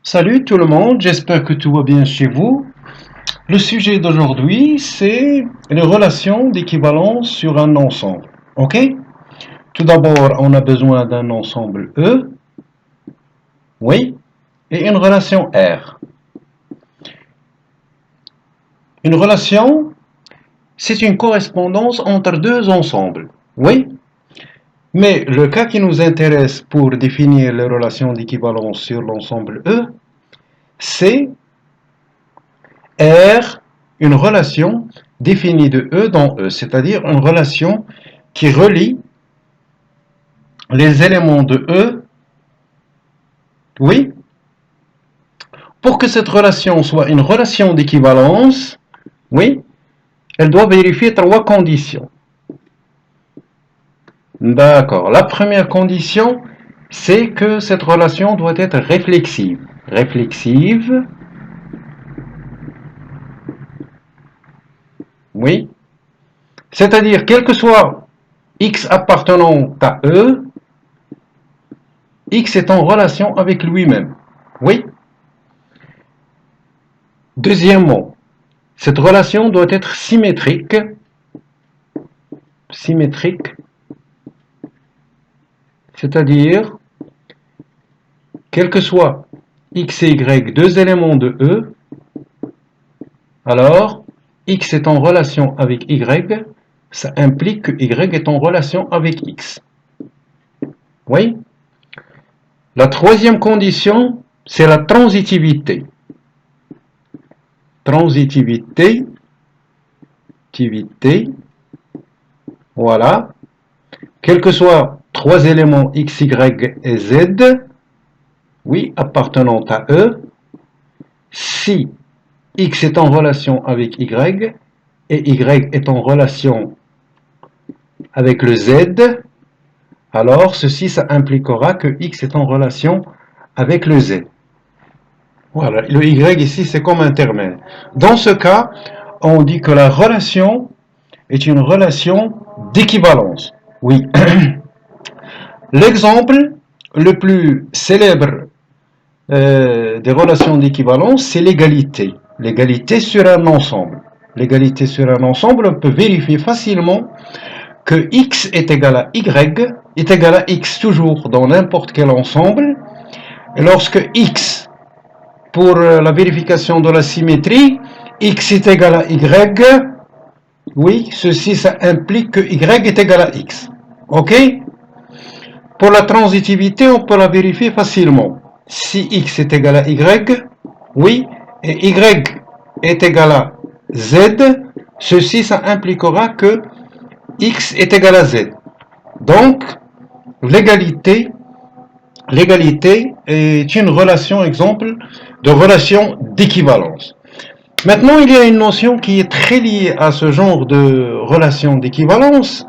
Salut tout le monde, j'espère que tout va bien chez vous. Le sujet d'aujourd'hui, c'est les relations d'équivalence sur un ensemble. Ok? Tout d'abord, on a besoin d'un ensemble E, oui, et une relation R. Une relation, c'est une correspondance entre deux ensembles, oui, mais le cas qui nous intéresse pour définir les relations d'équivalence sur l'ensemble E, c'est R, une relation définie de E dans E, c'est-à-dire une relation qui relie les éléments de E, oui. Pour que cette relation soit une relation d'équivalence, oui, elle doit vérifier trois conditions. D'accord. La première condition, c'est que cette relation doit être réflexive. Réflexive, oui. C'est-à-dire, quel que soit X appartenant à E, X est en relation avec lui-même. Oui. Deuxièmement, cette relation doit être symétrique. Symétrique, c'est-à-dire, quel que soit X et Y, deux éléments de E, alors X est en relation avec Y, ça implique que Y est en relation avec X. Oui. La troisième condition, c'est la transitivité. Transitivité, voilà. Quels que soient trois éléments X, Y et Z, oui, appartenant à E, si X est en relation avec Y et Y est en relation avec le Z, alors ceci, ça impliquera que X est en relation avec le Z. Voilà, le Y ici, c'est comme intermède. Dans ce cas, on dit que la relation est une relation d'équivalence. Oui. L'exemple le plus célèbre des relations d'équivalence, c'est l'égalité. L'égalité sur un ensemble. L'égalité sur un ensemble, on peut vérifier facilement que X est égal à Y est égal à X toujours dans n'importe quel ensemble. Et lorsque X, pour la vérification de la symétrie, X est égal à Y, oui, ceci, ça implique que Y est égal à X. Ok? Pour la transitivité, on peut la vérifier facilement. Si X est égal à Y, oui, et Y est égal à Z, ceci, ça impliquera que X est égal à Z. Donc, l'égalité est une relation, exemple, de relation d'équivalence. Maintenant, il y a une notion qui est très liée à ce genre de relation d'équivalence,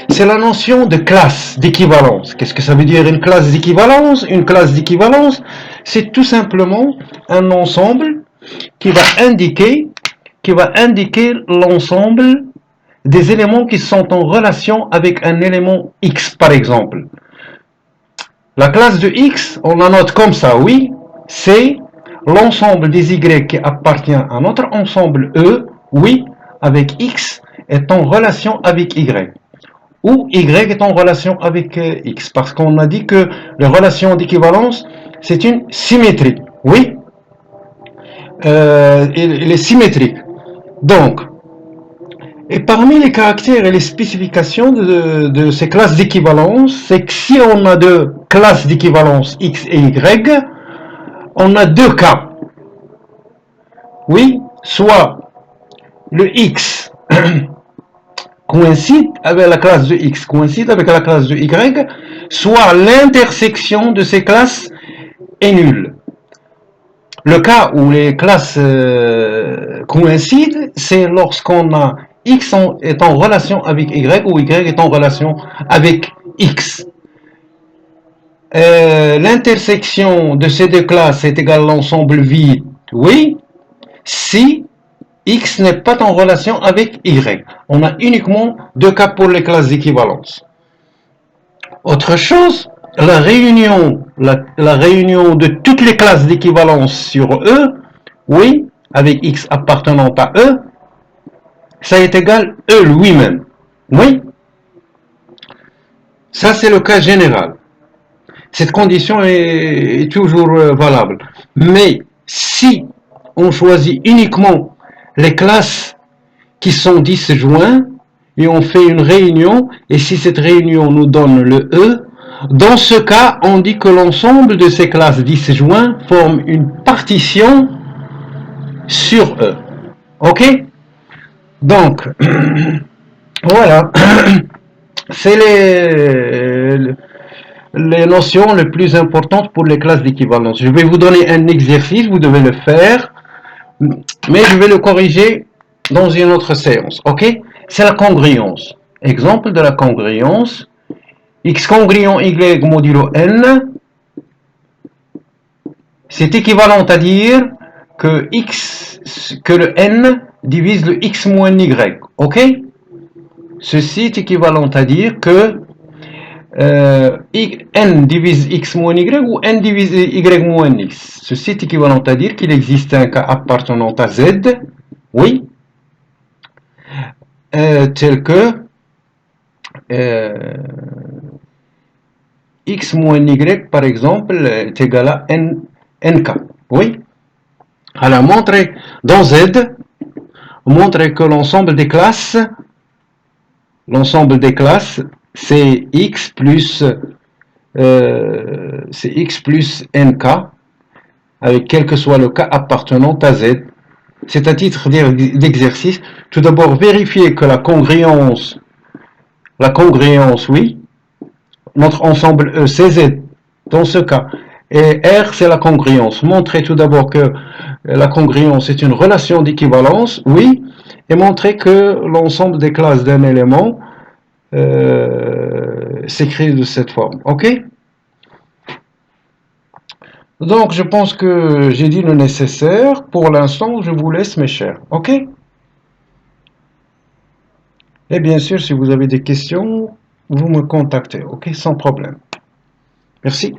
c'est la notion de classe d'équivalence. Qu'est-ce que ça veut dire une classe d'équivalence? Une classe d'équivalence, c'est tout simplement un ensemble qui va indiquer l'ensemble des éléments qui sont en relation avec un élément X, par exemple. La classe de X, on la note comme ça, oui, c'est l'ensemble des Y qui appartient à notre ensemble E, oui, avec X est en relation avec Y. Ou Y est en relation avec X, parce qu'on a dit que les relations d'équivalence, c'est une symétrie, oui, il est symétrique. Donc, et parmi les caractères et les spécifications de ces classes d'équivalence, c'est que si on a deux classes d'équivalence X et Y, on a deux cas. Oui, soit le X coïncide avec la classe de X, coïncide avec la classe de Y, soit l'intersection de ces classes est nulle. Le cas où les classes coïncident, c'est lorsqu'on a X est en relation avec Y ou Y est en relation avec X. L'intersection de ces deux classes est égale à l'ensemble vide, oui, si X n'est pas en relation avec Y. On a uniquement deux cas pour les classes d'équivalence. Autre chose, la réunion de toutes les classes d'équivalence sur E, oui, avec X appartenant à E, ça est égal E lui-même. Oui, ça c'est le cas général. Cette condition est toujours valable. Mais si on choisit uniquement les classes qui sont disjointes et on fait une réunion, et si cette réunion nous donne le E, dans ce cas, on dit que l'ensemble de ces classes disjointes forme une partition sur E. Ok? Donc, voilà. C'est les notions les plus importantes pour les classes d'équivalence. Je vais vous donner un exercice, vous devez le faire, mais je vais le corriger dans une autre séance. Ok? C'est la congruence. Exemple de la congruence. X congruent Y modulo N, c'est équivalent à dire que le N divise le X moins Y. Ok? Ceci est équivalent à dire que N divise X moins Y ou N divise Y moins X. Ceci est équivalent à dire qu'il existe un cas appartenant à Z, oui, tel que X moins Y, par exemple, est égal à NK. Oui. Alors, montrer dans Z, montrer que l'ensemble des classes, c'est X plus NK, avec quel que soit le cas appartenant à Z. C'est à titre d'exercice. Tout d'abord, vérifier que la congruence, oui, notre ensemble E, c'est Z, dans ce cas. Et R, c'est la congruence. Montrer tout d'abord que la congruence est une relation d'équivalence, oui, et montrer que l'ensemble des classes d'un élément s'écrit de cette forme. Ok? Donc, je pense que j'ai dit le nécessaire. Pour l'instant, je vous laisse, mes chers. Ok? Et bien sûr, si vous avez des questions, vous me contactez. Ok? Sans problème. Merci.